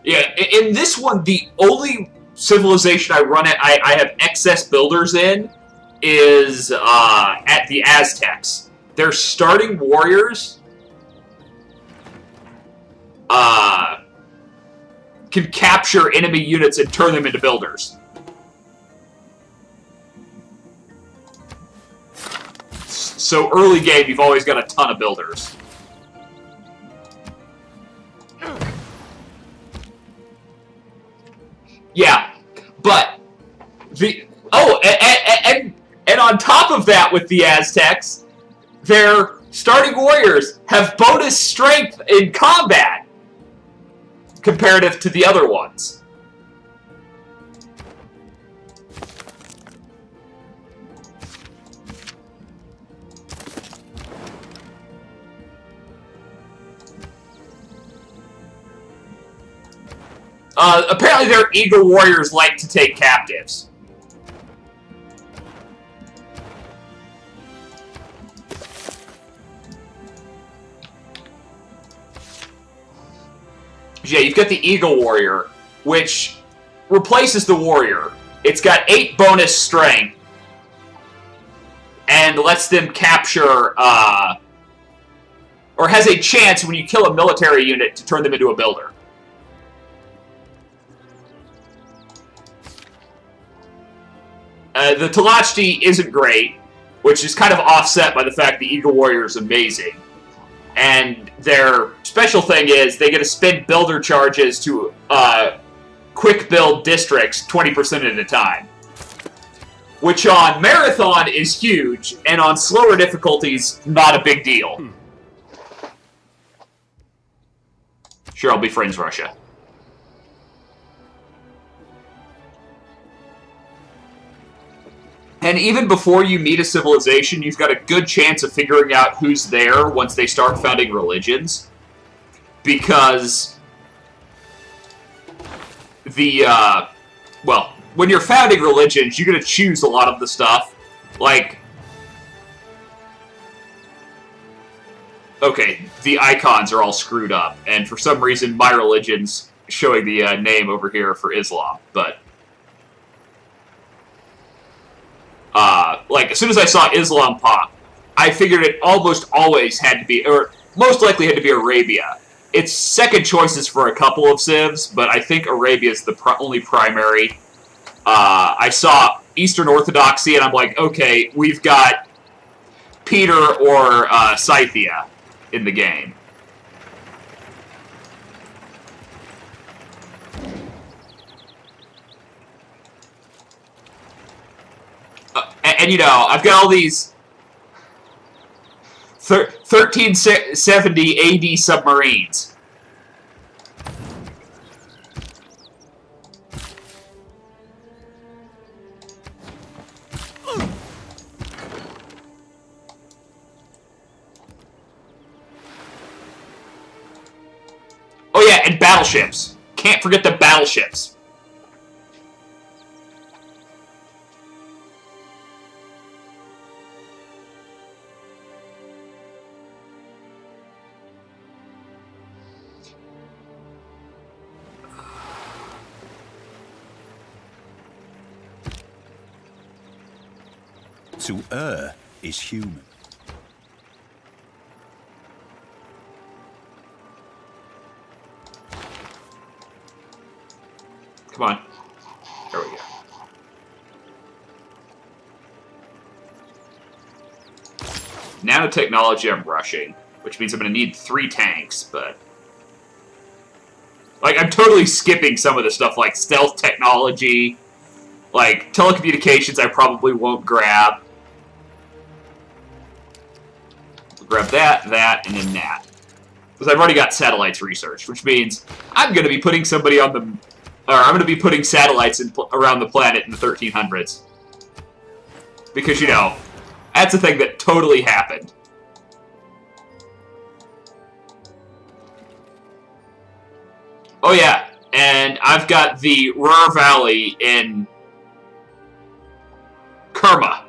Yeah, in this one, the only civilization I have excess builders in is at the Aztecs. Their starting warriors can capture enemy units and turn them into builders. So early game, you've always got a ton of builders. Yeah, but and on top of that, with the Aztecs, their starting warriors have bonus strength in combat comparative to the other ones. Apparently their eagle warriors like to take captives. Yeah, you've got the eagle warrior, which replaces the warrior. It's got 8 bonus strength, and lets them capture, or has a chance when you kill a military unit to turn them into a builder. The Talachti isn't great, which is kind of offset by the fact the Eagle Warrior is amazing. And their special thing is they get to spend builder charges to quick build districts 20% at a time. Which on Marathon is huge, and on slower difficulties, not a big deal. Sure, I'll be friends, Russia. And even before you meet a civilization, you've got a good chance of figuring out who's there once they start founding religions. Because well, when you're founding religions, you're going to choose a lot of the stuff. Like, okay, the icons are all screwed up, and for some reason my religion's showing the name over here for Islam, but like, as soon as I saw Islam pop, I figured it almost always had to be, or most likely had to be Arabia. It's second choices for a couple of civs, but I think Arabia is the only primary. I saw Eastern Orthodoxy, and I'm like, okay, we've got Peter or Scythia in the game. And, you know, I've got all these 1370 AD submarines. Oh yeah, and battleships. Can't forget the battleships. To err is human. Come on. There we go. Nanotechnology I'm rushing, which means I'm going to need 3 tanks, but like, I'm totally skipping some of the stuff like stealth technology, like telecommunications I probably won't grab. Grab that, and then that. Because I've already got satellites researched, which means I'm going to be putting somebody on the... Or I'm going to be putting satellites around the planet in the 1300s. Because, you know, that's a thing that totally happened. Oh yeah, and I've got the Ruhr Valley in Kerma,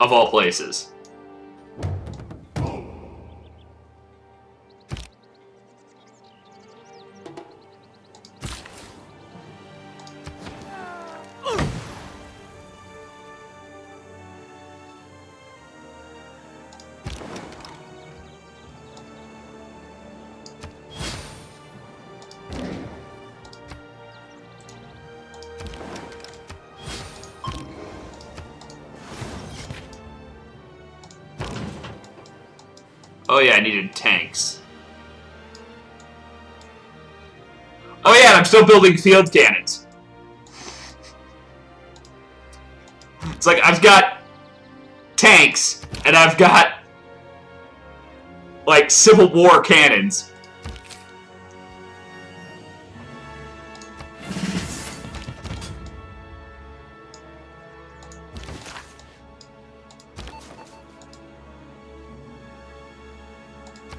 of all places. Oh yeah, I needed tanks. Oh yeah, and I'm still building field cannons. It's like I've got tanks, and I've got like Civil War cannons.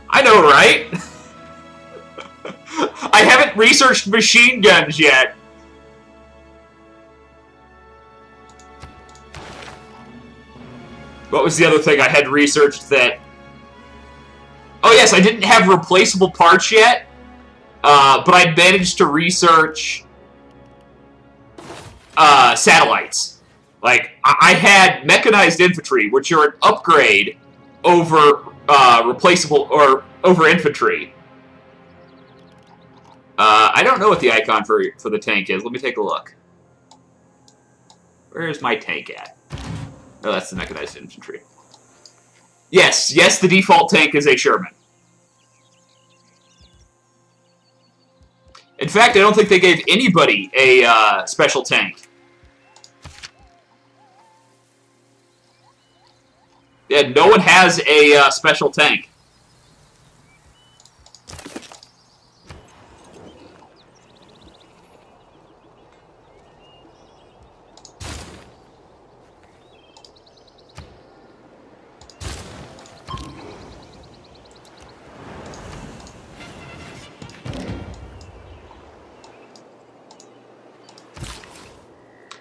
I know, right? I haven't researched machine guns yet. What was the other thing I had researched that... Oh yes, I didn't have replaceable parts yet, but I managed to research satellites. Like, I had mechanized infantry, which are an upgrade over replaceable, or over infantry. I don't know what the icon for the tank is. Let me take a look. Where is my tank at? Oh, that's the mechanized infantry. Yes, yes, the default tank is a Sherman. In fact, I don't think they gave anybody a special tank. Yeah, no one has a special tank.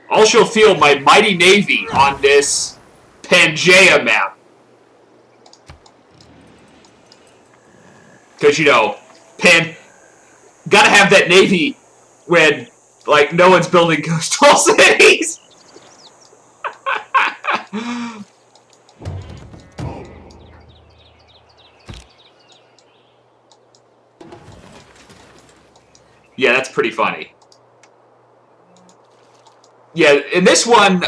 I shall feel my mighty navy on this Pangea map. Because, you know, gotta have that navy when, like, no one's building coastal cities. Yeah, that's pretty funny. Yeah, in this one,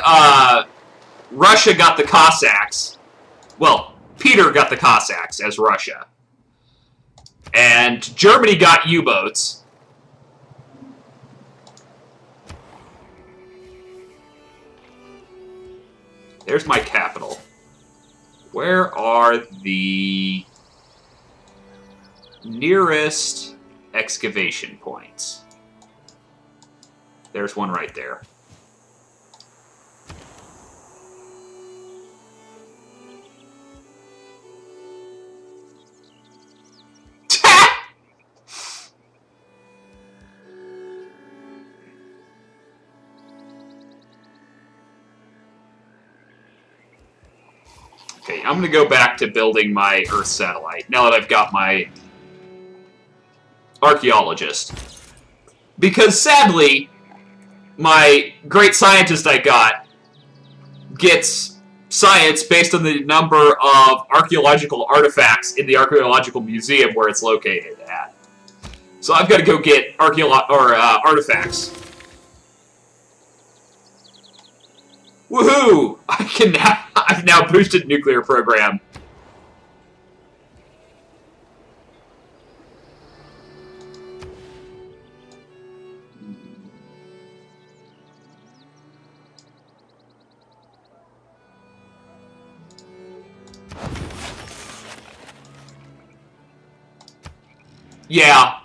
Russia got the Cossacks. Well, Peter got the Cossacks as Russia. And Germany got U-boats. There's my capital. Where are the nearest excavation points? There's one right there. Okay, I'm going to go back to building my Earth satellite, now that I've got my archaeologist. Because, sadly, my great scientist I got gets science based on the number of archaeological artifacts in the archaeological museum where it's located at. So I've got to go get artifacts. Woohoo! I've now boosted nuclear program. Yeah.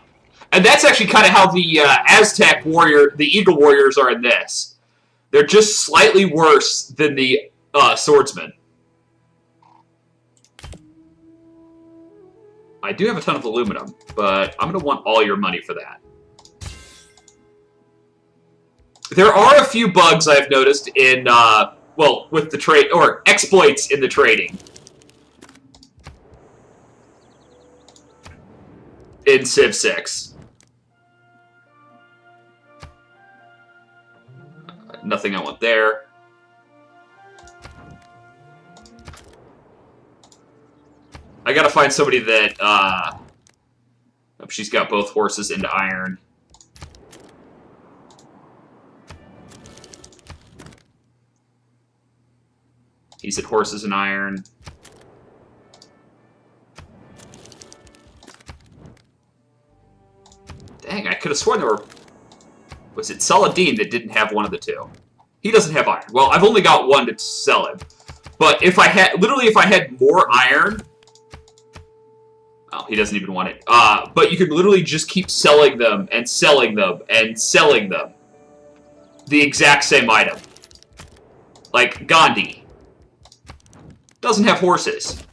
And that's actually kind of how the Aztec warrior, the Eagle Warriors are in this. They're just slightly worse than the swordsmen. I do have a ton of aluminum, but I'm going to want all your money for that. There are a few bugs I've noticed in, well, with the trade, or exploits in the trading. In Civ 6. Nothing I want there. I gotta find somebody that, she's got both horses into iron. He's at horses and iron. Dang, I could have sworn there were... Was it Saladin that didn't have one of the two? He doesn't have iron. Well, I've only got one to sell him. But if I had... Literally, if I had more iron... Oh, he doesn't even want it. But you could literally just keep selling them and selling them and selling them. The exact same item. Like Gandhi. Doesn't have horses.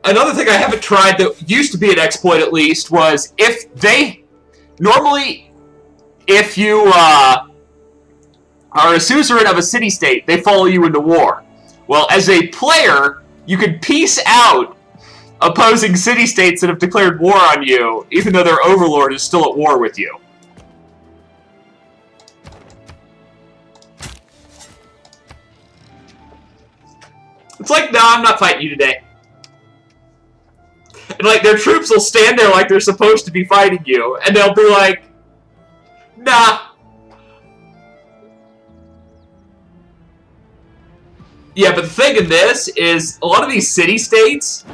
Another thing I haven't tried that used to be an exploit at least was if they... Normally, if you are a suzerain of a city-state, they follow you into war. Well, as a player, you can peace out opposing city-states that have declared war on you, even though their overlord is still at war with you. It's like, no, I'm not fighting you today. And, like, their troops will stand there like they're supposed to be fighting you, and they'll be like, nah. Yeah, but the thing in this is, a lot of these city-states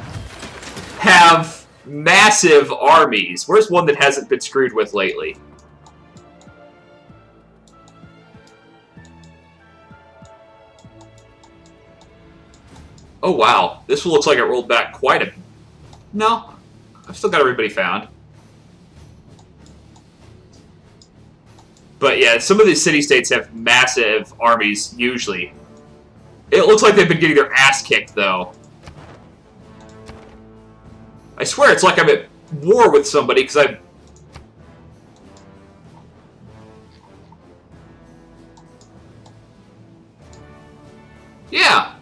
have massive armies. Where's one that hasn't been screwed with lately? Oh, wow. This one looks like it rolled back quite a... No. I've still got everybody found. But yeah, some of these city-states have massive armies, usually. It looks like they've been getting their ass kicked, though. I swear it's like I'm at war with somebody, because I'm... Yeah!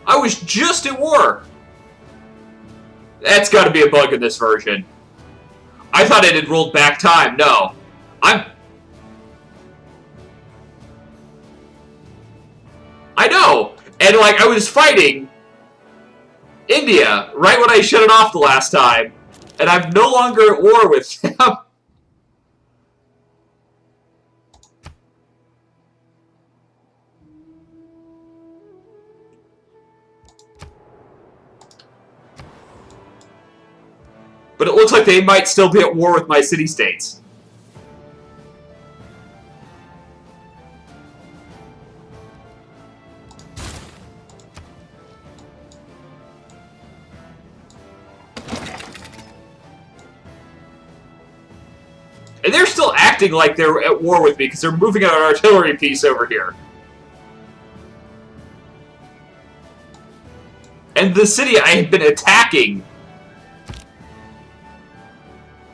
I was just at war! That's gotta be a bug in this version. I thought it had rolled back time. No. I know! And, like, I was fighting India right when I shut it off the last time. And I'm no longer at war with them. But it looks like they might still be at war with my city-states. And they're still acting like they're at war with me because they're moving an artillery piece over here. And the city I have been attacking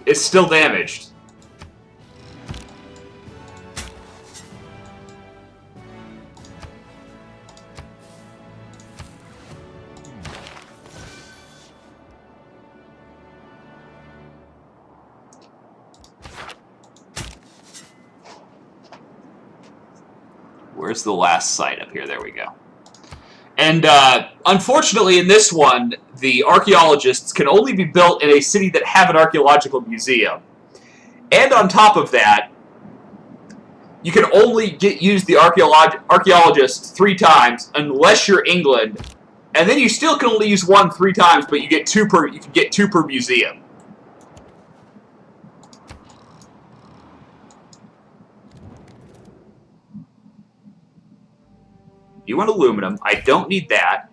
is still damaged. Where's the last site up here? There we go. And unfortunately, in this one, the archaeologists can only be built in a city that have an archaeological museum. And on top of that, you can only use the archaeologists 3 times unless you're England, and then you still can only use one 3 times, but you get 2 per. You can get 2 per museum. You want aluminum. I don't need that.